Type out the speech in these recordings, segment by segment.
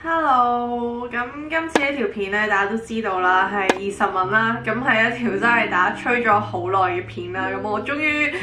Hello，咁今次呢條片咧，大家都知道啦，係20問啦，咁係一條真係大家催咗好耐嘅片啦，咁我終於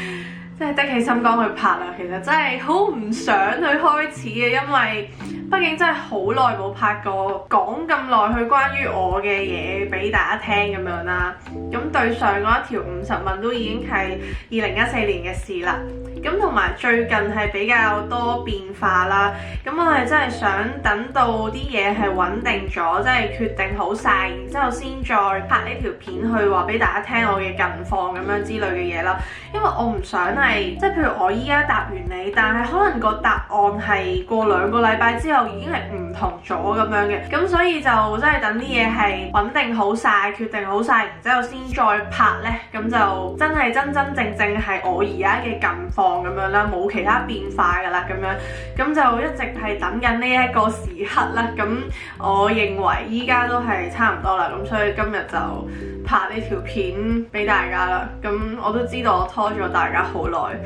真係得起心肝去拍啦。其實真係好唔想去開始嘅，因為畢竟真係好耐冇拍過講咁耐去關於我嘅嘢俾大家聽咁樣啦。咁對上嗰一條50問都已經係2014年嘅事啦。咁同埋最近係比較多變化啦，咁我係真係想等到啲嘢係穩定咗，即係決定好晒，然之後先再拍呢條片去話俾大家聽我嘅近況咁樣之類嘅嘢啦。因為我唔想係即係譬如我依家答完你，但係可能個答案係過2個禮拜之後已經係唔同咗咁樣嘅，咁所以就真係等啲嘢係穩定好晒、決定好晒，然之後先再拍呢。咁就真係真真正正係我而家嘅近況咁樣啦，冇其他變化噶啦咁樣，咁就一直係等緊呢一個時刻啦。咁我認為依家都係差唔多啦，咁所以今日就拍呢條片俾大家啦。咁我都知道我拖咗大家好耐，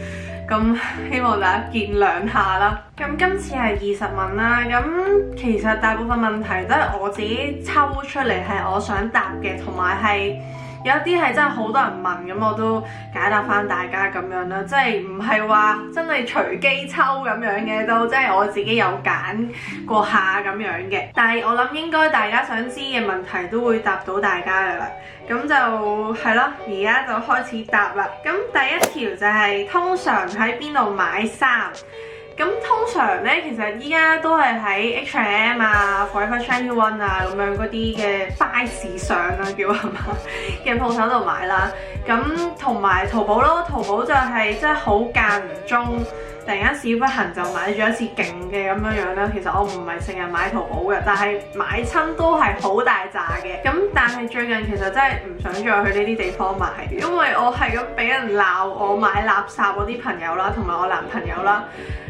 咁希望大家見諒下啦。咁今次係20問啦，咁其實大部分問題都係我自己抽出嚟係我想答嘅，同埋係有一啲係真係好多人問，咁我都解答翻大家咁樣啦，即係唔係話真係隨機抽咁樣嘅，都即係我自己有揀過下咁樣嘅。但係我諗應該大家想知嘅問題都會答到大家噶啦，咁就係咯，而家就開始答啦。咁第一條就係通常喺邊度買衫？咁通常咧，其實依家都係喺 H&M 啊、Forever 21啊咁樣嗰啲嘅快時尚啊叫係嘛嘅鋪頭度買啦。咁同埋淘寶咯，淘寶就係真係好間唔中，突然間屎忽痕就買咗一次勁嘅咁樣樣啦。其實我唔係成日買淘寶嘅，但係買親都係好大扎嘅。咁但係最近其實真係唔想再去呢啲地方買，因為我係咁俾人鬧我買垃圾嗰啲朋友啦，同埋我男朋友啦。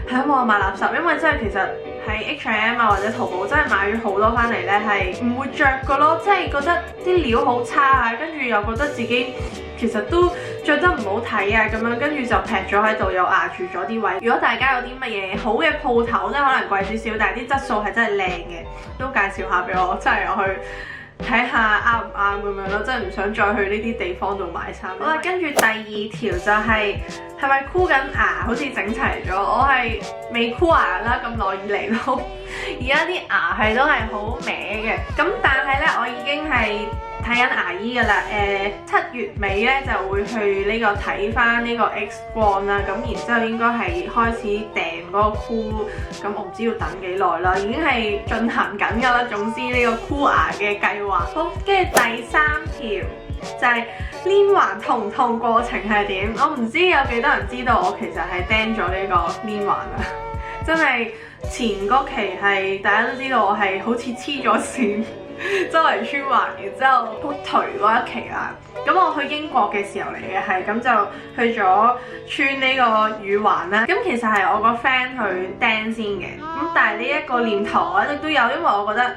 係啊，我買垃圾，因為真係其實喺 H&M 啊或者淘寶真係買咗好多翻嚟咧，係唔會着㗎咯，即係覺得啲料好差啊，跟住又覺得自己其實都着得唔好睇啊咁樣，跟住就劈咗喺度，又壓住咗啲位。如果大家有啲乜嘢好嘅鋪頭，即係可能貴少少，但係啲質素係真係靚嘅，都介紹下俾我，即係我去睇下啱唔啱咁樣咯，真係唔想再去呢啲地方度買衫。好啦，跟住第2條就係咪箍緊牙？好似整齊咗，我係未箍牙啦，咁耐以嚟都，而家啲牙係都係好歪嘅。咁但係咧，我已經係睇緊牙醫噶啦。7月尾咧就會去呢個睇翻呢個 X 光啦。咁然之後應該係開始訂嗰個箍，咁我唔知要等幾耐啦，已經係進行緊噶啦。總之呢個箍牙嘅計劃。好，跟住第3條就係連環痛唔痛，過程係點？我唔知有幾多人知道我其實係釘咗呢個連環啊！真係前嗰期係大家都知道我係好似黐咗線，周圍穿環，然之後好頹嗰一期啦。咁我去英國嘅時候嚟嘅，係咁就去咗穿呢個耳環啦。咁其實係我個 friend 去釘先嘅，咁但係呢一個念頭我一直都有，因為我覺得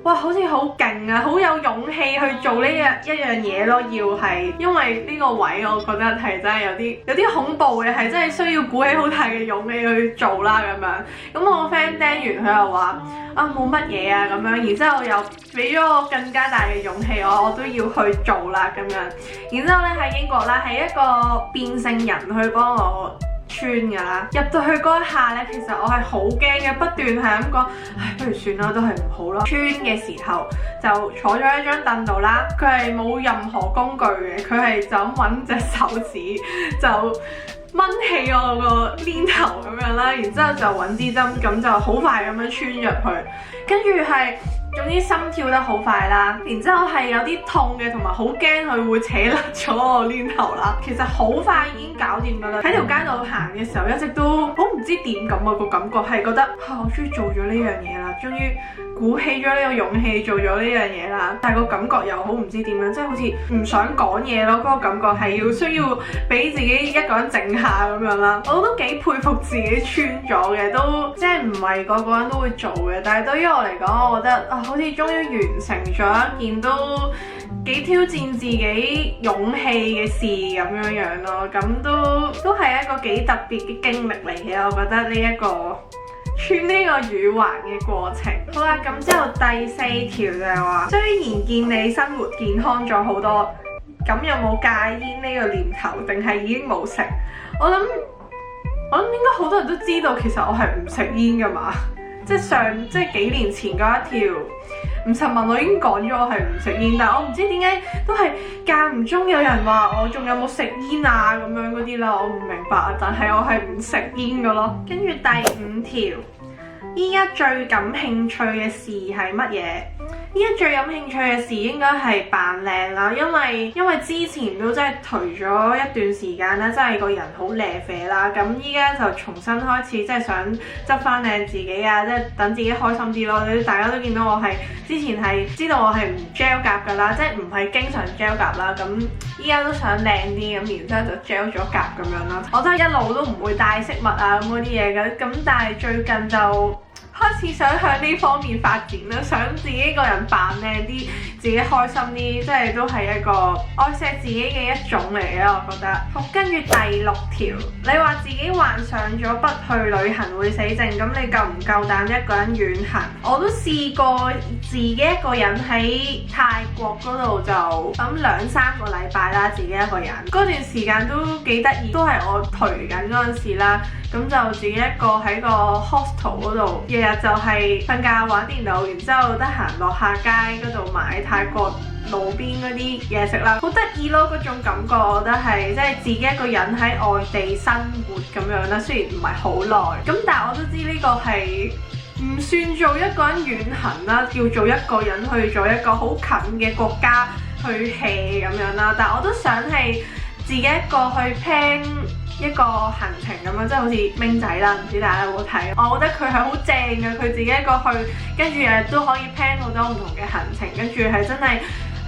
哇，好似好勁啊，好有勇氣去做呢一樣嘢咯。要係因為呢個位，我覺得係真係有啲恐怖嘅，係真係需要鼓起好大嘅勇氣去做啦咁樣。咁我個 friend 釘完，佢又話啊冇乜嘢啊咁樣，然之後又俾咗我更加大嘅勇氣，我都要去做啦咁樣。然之後咧喺英國啦，係一個變性人去幫我穿㗎啦，入到去嗰一下咧，其實我係好驚嘅，不斷係咁講，唉，不如算啦，都係唔好啦。穿嘅時候就坐咗喺張凳度啦，佢係冇任何工具嘅，佢係就咁揾隻手指就掹起我個鏈頭咁樣啦，然之後就揾支針，咁就好快咁樣穿入去，跟住係總之心跳得好快啦，然之後係有啲痛嘅，同埋好驚佢會扯甩咗我鏈頭啦。其實好快已經搞掂噶啦，喺條街度行嘅時候一直都好唔知點咁啊，個感覺係覺得我終於做咗呢樣嘢啦，終於鼓起咗呢個勇氣做咗呢樣嘢啦，但係個感覺又好唔知點樣，即係好似唔想講嘢咯，嗰個感覺係需要俾自己一個人靜下咁樣啦。我都幾佩服自己穿咗嘅，都即係唔係個個人都會做嘅，但係對於我嚟講，我覺得啊，好似終於完成咗一件都幾挑戰自己勇氣嘅事咁樣樣咯，咁都係一個幾特別嘅經歷嚟嘅，我覺得呢一個穿呢個耳環嘅過程。好啦，咁之後第4條就係話，雖然見你生活健康咗好多，咁有冇戒煙呢個念頭，定係已經冇食？我諗應該好多人都知道，其實我係唔食煙噶嘛。即係幾年前嗰一條50問，我已經講咗我係唔食煙，但係我唔知點解都係間唔中有人話我仲有冇食煙啊咁樣嗰啲啦，我唔明白啊。但係我係唔食煙噶咯。跟住第5條，依家最感興趣嘅事係乜嘢？依家最感興趣嘅事應該係扮靚啦，因為之前都真係頹咗一段時間啦，真係個人好瀨啡啦。咁依家就重新開始，即係想執翻靚自己啊，即係等自己開心啲咯。大家都見到我係之前係知道我係唔 gel 甲㗎啦，即係唔係經常 gel 甲啦。咁依家都想靚啲，咁然之後就 gel 咗甲咁樣啦。我真係一路都唔會戴飾物啊咁嗰啲嘢嘅，咁但係最近就開始想向呢方面發展啦，想自己個人扮靚啲，自己開心啲，即係都係一個愛錫自己嘅一種嚟嘅，我覺得。好，跟住第6條，你話自己患上咗不去旅行會死症，咁你夠唔夠膽一個人遠行？我都試過自己一個人喺泰國嗰度就咁2-3個禮拜啦，自己一個人。嗰段時間都幾得意，都係我頹緊嗰陣時啦。咁就自己一個喺個 hostel 嗰度，日日就係瞓覺玩電腦，然之後得閒落下街嗰度買泰國路邊嗰啲嘢食啦，好得意咯！嗰種感覺，我覺得係即係自己一個人喺外地生活咁樣啦。雖然唔係好耐，咁但係我都知呢個係唔算做一個人遠行啦，叫做一個人去做一個好近嘅國家去 hea 咁樣啦。但係我都想係自己一個去 plan一個行程咁樣，即係好似明仔啦，唔知大家有冇睇？我覺得佢係好正嘅，佢自己一個去，跟住日日都可以 plan 好多唔同嘅行程，跟住係真係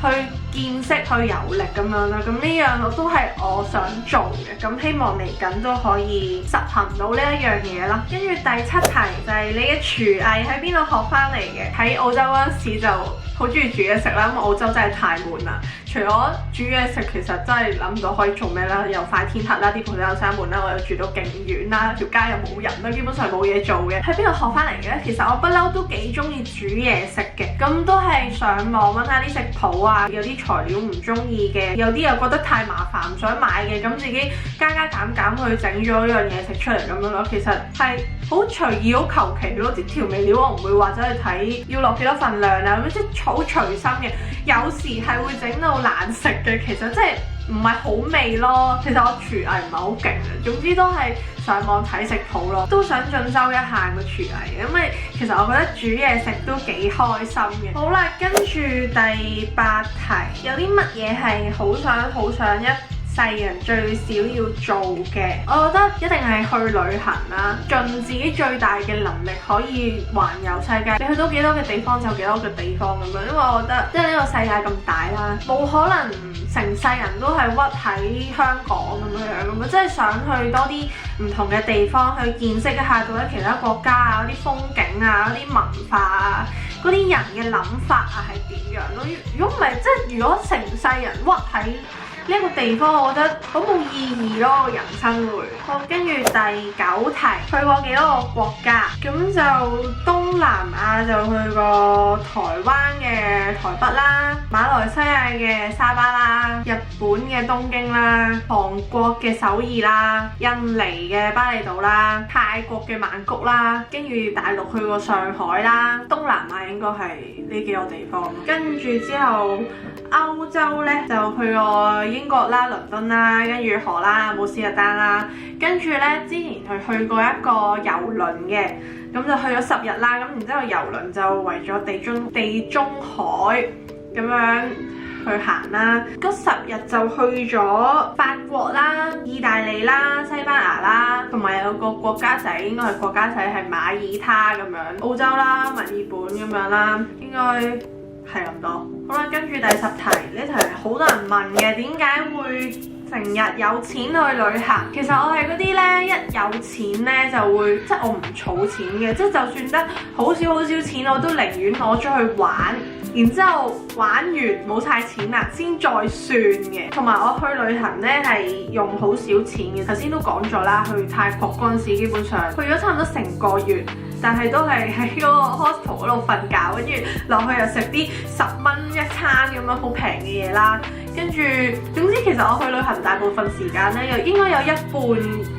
去見識、去遊歷咁樣啦。咁呢樣我都係我想做嘅，咁希望嚟緊都可以實行到呢一樣嘢啦。跟住第7題就係你嘅廚藝喺邊度學翻嚟嘅？喺澳洲嗰陣時就好中意煮嘢食啦，因為澳洲真係太悶啦。除咗煮嘢食，其實真係諗唔到可以做咩啦，又快天黑啦，啲鋪頭又閂門啦，我又住到勁遠啦，條街又冇人啦，基本上冇嘢做嘅。喺邊度學翻嚟嘅？其實我不嬲都幾中意煮嘢食嘅，咁都係上網揾下啲食譜啊，有啲材料唔中意嘅，有啲又覺得太麻煩唔想買嘅，咁自己加減去整咗一樣嘢食出嚟咁樣咯。其實係好隨意、好求其咯，啲調味料我唔會話走去睇要落幾多份量啊，咁即係好隨心嘅。有時係會整到難食嘅，其實即係唔係好味咯。其實我廚藝唔係好勁嘅，總之都係上網睇食譜咯，都想進修一下個廚藝，因為其實我覺得煮嘢食都幾開心嘅。好啦，跟住第8題，有啲乜嘢係好想一世人最少要做嘅？我覺得一定係去旅行啦，盡自己最大嘅能力可以環遊世界。你去到幾多嘅地方就幾多嘅地方咁樣，因為我覺得即係呢個世界咁大啦，冇可能成世人都係屈喺香港咁樣，即係想去多啲唔同嘅地方去見識一下到底其他國家啊，嗰啲風景啊，嗰啲文化啊，嗰啲人嘅諗法啊係點樣咯？如果唔係，即係如果成世人屈喺呢一個地方，我覺得好冇意義咯，人生會。好，跟住第9題，去過幾多個國家？咁就東南亞就去過台灣嘅台北啦，馬來西亞嘅沙巴啦，日本嘅東京啦，韓國嘅首爾啦，印尼嘅巴厘島啦，泰國嘅曼谷啦，跟住大陸去過上海啦，東南亞應該係呢幾個地方。跟住之後歐洲呢，就去過英國啦、倫敦啦，跟住荷蘭、姆斯特丹啦，跟住呢，之前去過一個郵輪嘅，咁就去咗10日啦，咁然之後郵輪就圍咗地中海咁樣去行啦，嗰10日就去咗法國啦、意大利啦、西班牙啦，同埋有個國家仔，應該係國家仔係馬耳他咁樣，澳洲啦、墨爾本咁樣啦，應該係咁多。好啦，跟住第10題，呢題好多人問嘅，點解會成日有錢去旅行？其實我係嗰啲呢，一有錢呢就會，即係我唔儲錢嘅，即係就算得好少錢，我都寧願攞出去玩，然之後玩完冇晒錢啦，先再算嘅。同埋我去旅行呢係用好少錢嘅，頭先都講咗啦，去泰國嗰陣時基本上去咗差唔多成個月。但係都係喺嗰個 hostel 嗰度瞓覺，跟住落去又食啲10蚊一餐咁樣好平嘅嘢啦。跟住總之其實我去旅行大部分時間咧，又應該有一半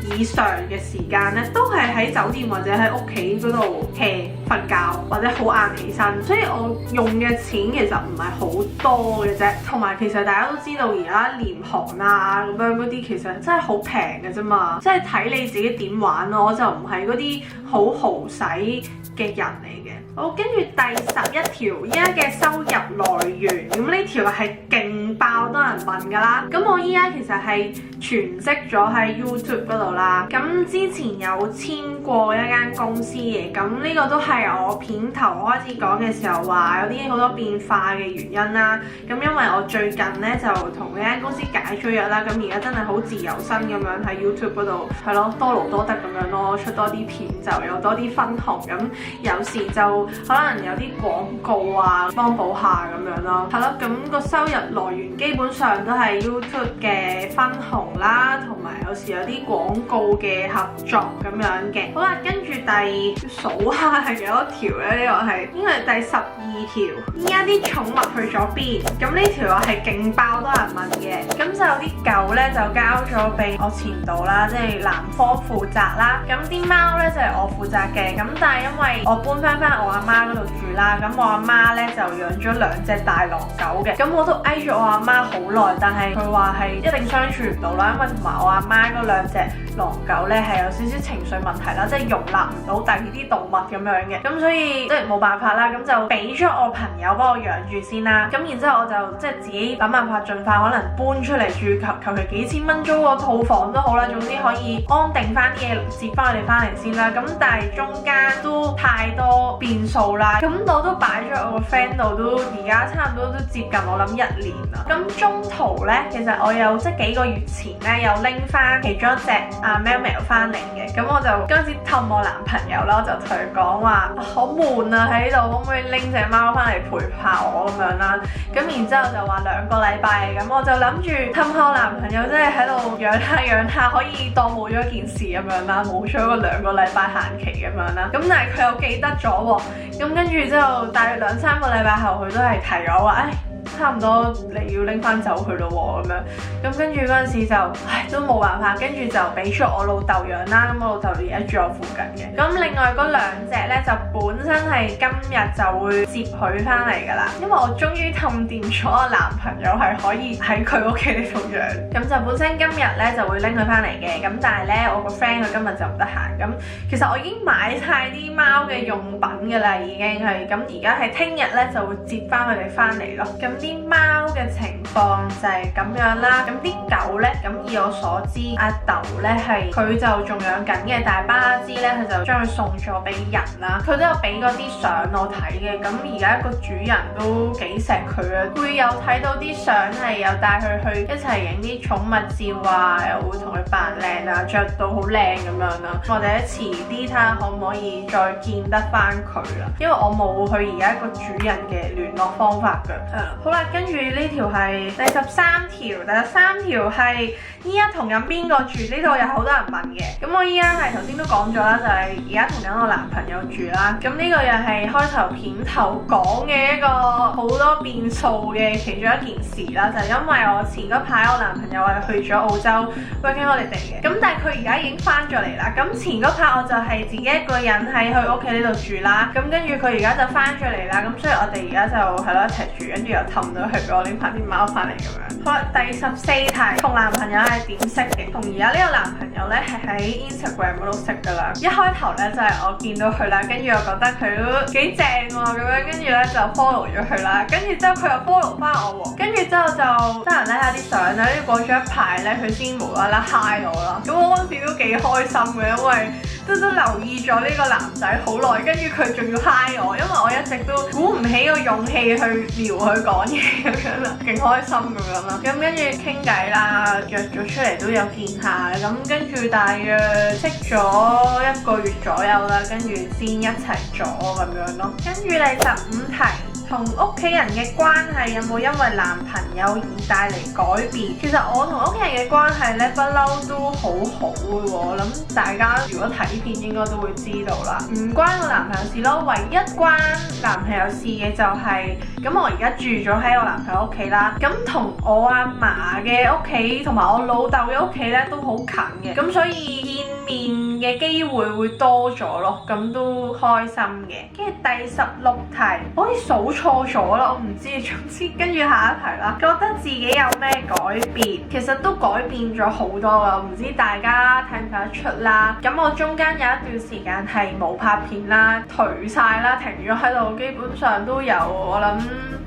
以上嘅時間咧，都係喺酒店或者喺屋企嗰度 hea 瞓覺，或者好晏起身，所以我用嘅錢其實唔係好多嘅啫。同埋其實大家都知道而家廉航啊咁樣嗰啲其實真係好平嘅啫嘛，即係睇你自己點玩咯。我就唔係嗰啲好豪使嘅人嚟嘅。好，跟住第11條，依家嘅收入來源，咁呢條係勁爆多人問㗎啦。咁我依家其實係全職咗喺 YouTube 嗰度啦。咁之前有簽過一間公司嘅，咁呢個都係我片頭開始講嘅時候話有啲好多變化嘅原因啦。咁因為我最近呢就同呢間公司解咗約啦，咁而家真係好自由身咁樣喺 YouTube 嗰度係咯，多勞多得咁樣咯，出多啲片就有多啲分紅，咁有時就可能有啲廣告啊幫補下咁樣咯，係咯，咁個收入來源基本上都係 YouTube 嘅分紅啦，同埋有時有啲廣告嘅合作咁樣嘅。好啦，跟住數下係幾多條咧？呢個係應該係第12條。依家啲寵物去咗邊？咁呢條我係勁爆多人問嘅。咁就有啲狗咧就交咗俾我前度啦，即係男方負責啦。咁啲貓咧就係我負責嘅。咁但係因為我搬翻我阿媽嗰度住啦，咁我阿媽咧就養咗2隻大狼狗嘅。咁我都嗌咗我阿媽好耐，但係佢話係一定相處唔到啦，因為同埋我阿媽嗰2隻狼狗咧係有少少情緒問題啦，即係容納唔到第二啲動物咁樣嘅。咁所以即係冇辦法啦，咁就俾咗我朋友幫我養住先啦。咁然之後我就即係自己諗辦法盡快可能搬出嚟住，求其幾千蚊租個套房都好啦，總之可以安定翻啲嘢，接翻佢哋翻嚟先啦。咁但係中間都太多變數啦，咁我都擺咗我個 friend 度，都而家差唔多都接近我諗1年啦。咁中途咧，其實我有即係幾個月前咧，有拎翻其中一隻喵喵翻嚟嘅。咁我就嗰陣時氹我男朋友啦，我就同佢講話好悶啊喺度，可唔可以拎隻貓翻嚟陪下我咁樣啦？咁然之後就話2個禮拜，咁我就諗住氹下我男朋友，即係喺度養下，可以當冇咗件事咁樣啦，冇咗個2個禮拜限期咁樣啦。咁但係佢又記得咗喎，咁跟住之後大約2-3個禮拜後，佢都係提我話，差唔多你要拎翻走佢咯喎咁樣。咁跟住嗰陣時就都冇辦法，跟住就俾咗我老豆養啦。咁我老豆而家住我附近嘅。咁另外嗰2隻咧就本身係今日就會接佢翻嚟㗎啦，因為我終於氹掂咗我男朋友係可以喺佢屋企呢度養。咁就本身今日咧就會拎佢翻嚟嘅，咁但係咧我個 friend 佢今日就唔得閒。咁其實我已經買晒啲貓嘅用品㗎啦，已經係咁而家係聽日咧就會接翻佢哋翻嚟咯。咁啲貓嘅情況就係咁樣啦。咁啲狗咧，咁以我所知，阿豆咧係佢就仲養緊嘅，但係巴拉茲咧佢就將佢送咗俾人啦。佢都有俾嗰啲相我睇嘅。咁而家個主人都幾錫佢啊，會有睇到啲相係有帶佢去一齊影啲寵物照啊，又會同佢扮靚啊，着到好靚咁樣啦。或者遲啲睇下可唔可以再見得翻佢啦，因為我冇佢而家個主人嘅聯絡方法㗎。好啦，跟住呢條係第13條，第13條係依家同緊邊個住？呢度有好多人問嘅。咁我依家係頭先都講咗啦，就係而家同緊我男朋友住啦。咁呢個又係開頭片頭講嘅一個好多變數嘅其中一件事啦，就係因為我前嗰排我男朋友係去咗澳洲 working holiday 嘅，咁但係佢而家已經翻咗嚟啦。咁前嗰排我就係自己一個人喺佢屋企呢度住啦，咁跟住佢而家就翻咗嚟啦，咁所以我哋而家就係咯一齊住，跟住又氹到佢俾我拎翻啲貓翻嚟咁樣。好啦，第14題，同男朋友係點識嘅？同而家呢個男朋友咧係喺 Instagram 嗰度識噶啦。一開頭咧就係我見到佢啦，跟住我覺得佢都幾正喎咁樣，跟住咧就 follow 咗佢啦，跟住之後佢又 follow 翻我喎，跟住之後就得閒睇下啲相啦，跟住過咗一排咧，佢先無啦啦 hi 我啦。咁我嗰陣時都幾開心嘅，因為都留意咗呢個男仔好耐，跟住佢仲要 hi 我，因為我一直都鼓唔起個勇氣去撩佢講嘢咁樣啦，勁開心咁樣啦。咁跟住傾偈啦，約咗出嚟都有見下，咁跟住大約識咗1個月左右啦，跟住先一齊咗咁樣咯。跟住第15題。同屋企人嘅關係有冇因為男朋友而帶嚟改變？其實我同屋企人嘅關係咧，不嬲都好好嘅喎。我諗大家如果睇片應該都會知道啦。唔關我男朋友事咯，唯一關男朋友事嘅就係咁，我而家住咗喺我男朋友屋企啦。咁同我阿嫲嘅屋企同埋我老豆嘅屋企咧都好近嘅，咁所以見面嘅機會會多咗咯，咁都開心嘅。跟住第16題，我好似數錯咗啦，我唔知。總之跟住下一題啦，覺得自己有咩改變？其實都改變咗好多噶，唔知大家睇唔睇得出啦。咁我中間有一段時間係冇拍片啦，頹晒啦，停咗喺度，基本上都有我諗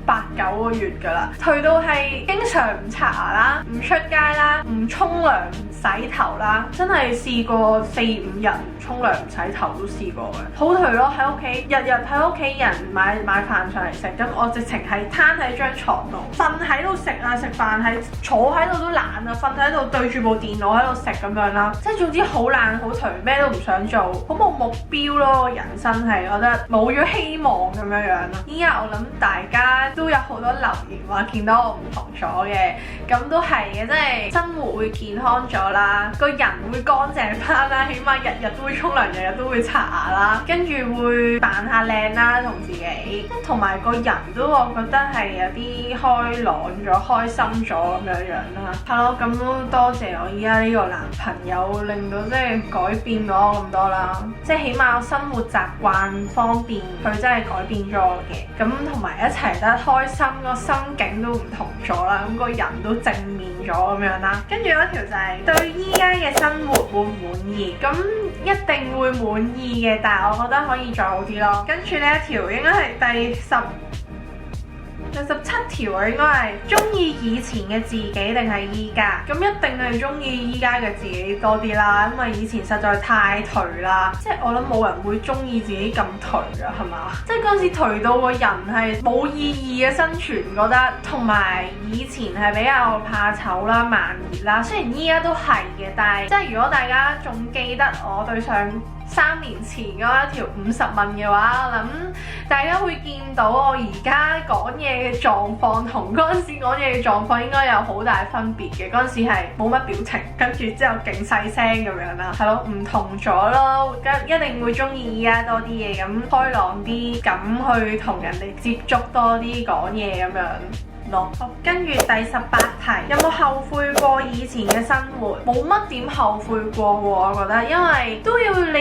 8、9個月噶啦，頹到係經常唔刷牙啦，唔出街啦，唔沖涼唔洗頭啦，真係試過4、5日唔沖涼唔洗頭都試過嘅，好頹咯！喺屋企日日喺屋企人買飯上嚟食，咁我直情係攤喺張床度，瞓喺度食啊，食飯係坐喺度都懶啊，瞓喺度對住部電腦喺度食咁樣啦，即係總之好懶好頹，咩都唔想做，好冇目標咯，人生係覺得冇咗希望咁樣樣啦。依家我諗大家都有好多留言話見到我唔同咗嘅，咁都係嘅，即係生活會健康咗啦，個人會乾淨翻啦，起碼日日都會沖涼，日日都會刷牙啦，跟住會扮下靚啦，同自己，即係同埋個人都我覺得係有啲開朗咗、開心咗咁樣樣啦。係咯，咁都多謝我依家呢個男朋友，令到即係改變咗我咁多啦，即係起碼我生活習慣方面佢真係改變咗我嘅，咁同埋一齊得開心，個心境都唔同咗啦，咁個人都正面咗咁樣啦。跟住嗰條就係對依家嘅生活滿唔滿意？咁一定會滿意嘅，但係我覺得可以再好啲咯。跟住呢一條應該係第17條啊，應該係中意以前嘅自己定係依家？咁一定係中意依家嘅自己多啲啦，因為以前實在太頹啦，即係我諗冇人會中意自己咁頹啊，係嘛？即係嗰陣時頹到個人係冇意義嘅生存，覺得同埋以前係比較怕醜啦、慢熱啦，雖然依家都係嘅，但係即係如果大家仲記得我對上3年前嗰一條50問嘅話，我諗大家會見到我而家講嘢嘅狀況同嗰陣時講嘢嘅狀況應該有好大分別嘅。嗰陣時係冇乜表情，跟住之後勁細聲咁樣啦，係咯，唔同咗咯。一定會中意依家多啲嘢，咁開朗啲，咁去同人哋接觸多啲，講嘢咁樣。跟住第18題，有冇後悔過以前嘅生活？冇乜點後悔過喎，我覺得，因為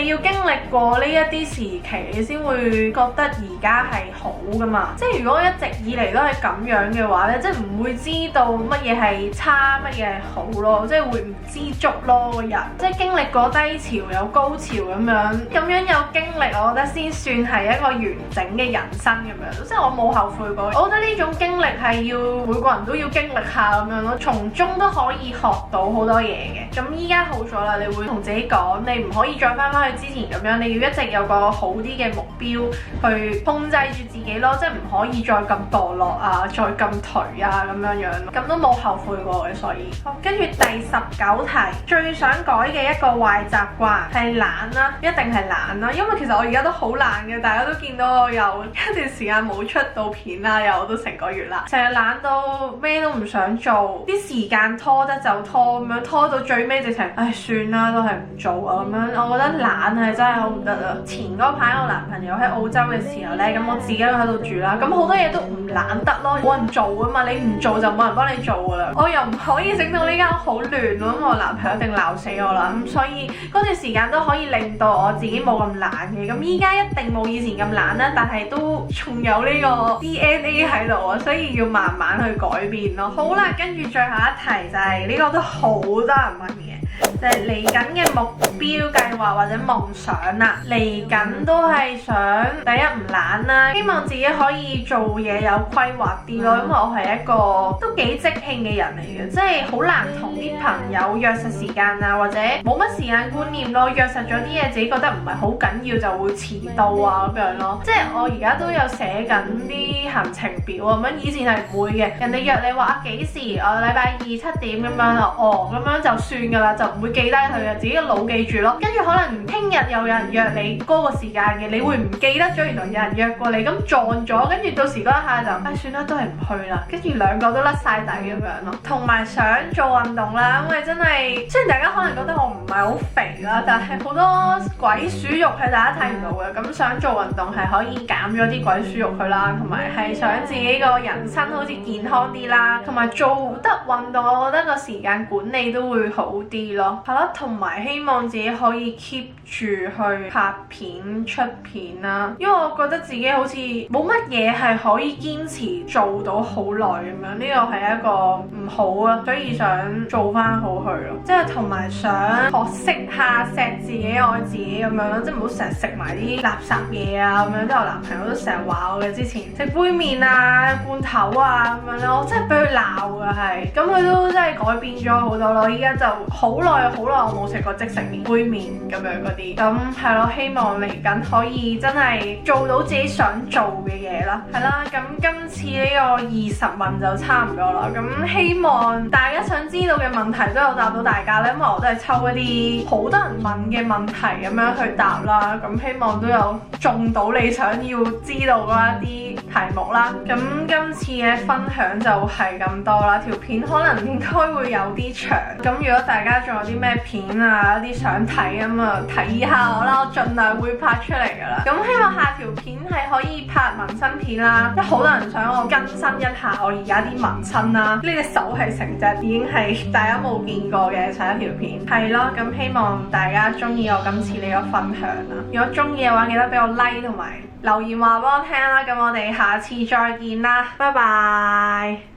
你要經歷過呢一啲時期，你先會覺得而家係好噶嘛。即係如果一直以嚟都係咁樣嘅話咧，即係唔會知道乜嘢係差，乜嘢係好咯，即係會唔知足咯個人。即係經歷過低潮有高潮咁樣有經歷，我覺得先算係一個完整嘅人生咁樣。即係我冇後悔過，我覺得呢種經歷係要每個人都要經歷下咁樣咯，從中都可以學到好多嘢嘅。咁依家好咗啦，你會同自己講，你唔可以再翻返去之前咁樣，你要一直有個好啲嘅目標去控制住自己咯，即係唔可以再咁墮落啊，再咁頹啊咁樣樣，咁都冇後悔過嘅。所以好，跟住第19題，最想改嘅一個壞習慣係懶啦，一定係懶啦，因為其實我而家都好懶嘅，大家都見到我有一段時間冇出到片啦，又都成個月啦，成日懶到咩都唔想做，啲時間拖得就拖，咁樣拖到最尾直情，唉算啦，都係唔做啊咁樣。我覺得懶係真係好唔得啊！前嗰排我男朋友喺澳洲嘅時候呢，咁我自己都喺度住啦，咁好多嘢都唔懶得咯，冇人做啊嘛，你唔做就冇人幫你做噶啦。我又唔可以整到呢間好亂咯，咁我男朋友一定鬧死我啦。咁所以嗰段時間都可以令到我自己冇咁懶嘅。咁依家一定冇以前咁懶啦，但係都仲有呢個 DNA 喺度啊，所以要慢慢去改變咯。好啦，跟住最後一題就係呢個都好多人問嘅，就係嚟緊嘅目標計劃或者夢想啦。嚟緊都係想第一唔懶啦，希望自己可以做嘢有規劃啲咯，因為我係一個都幾即興嘅人嚟嘅，即係好難同啲朋友約實時間啊，或者冇乜時間觀念咯，約實咗啲嘢自己覺得唔係好緊要就會遲到啊咁樣咯。即係我而家都有寫緊啲行程表啊，咁樣以前係唔會嘅，人哋約你話幾時，禮拜2 7點咁樣啦，咁樣就算噶啦，就唔會會記低佢嘅，自己嘅腦記住咯。跟住可能聽日又有人約你嗰個時間嘅，你會唔記得咗原來有人約過你，咁撞咗，跟住到時嗰一下就算啦，都係唔去啦。跟住兩個都甩晒底咁樣咯。同埋想做運動啦，因為真係雖然大家可能覺得我唔係好肥啦，但係好多鬼鼠肉係大家睇唔到嘅。咁想做運動係可以減咗啲鬼鼠肉去啦，同埋係想自己個人生好似健康啲啦，同埋做得運動，我覺得個時間管理都會好啲咯。係咯，同埋希望自己可以 keep 住去拍片出片啦，因為我覺得自己好似冇乜嘢係可以堅持做到好耐咁樣，呢個係一個唔好啊，所以想做翻好佢咯，即係同埋想學識下錫自己愛自己咁樣咯，即係唔好成日食埋啲垃圾嘢啊咁樣。即係我男朋友都成日話我嘅，之前食杯麵啊、罐頭啊咁樣咯，我真係俾佢鬧㗎係，咁佢都真係改變咗好多咯。依家就好耐我冇食過即食麵、杯麵咁樣嗰啲，咁係咯，希望嚟緊可以真係做到自己想做嘅嘢啦，係啦。咁今次呢個20問就差唔多啦，咁希望大家想知道嘅問題都有答到大家咧，因為我都係抽一啲好多人問嘅問題咁樣去答啦，咁希望都有中到你想要知道嗰一啲題目啦。咁今次嘅分享就係咁多啦，條片可能應該會有啲長，咁如果大家仲有啲咩片啊、一啲想睇咁啊，提議下我啦，我盡量會拍出嚟噶啦。咁希望下條片係可以拍紋身片啦，即係好多人想我更新一下我而家啲紋身啦，呢隻手係成隻已經係大家冇見過嘅上一條片，係咯。咁希望大家中意我今次呢個分享啦，如果中意嘅話記得俾我 like 同埋留言話俾我聽啦。咁我哋下次再見啦，拜拜。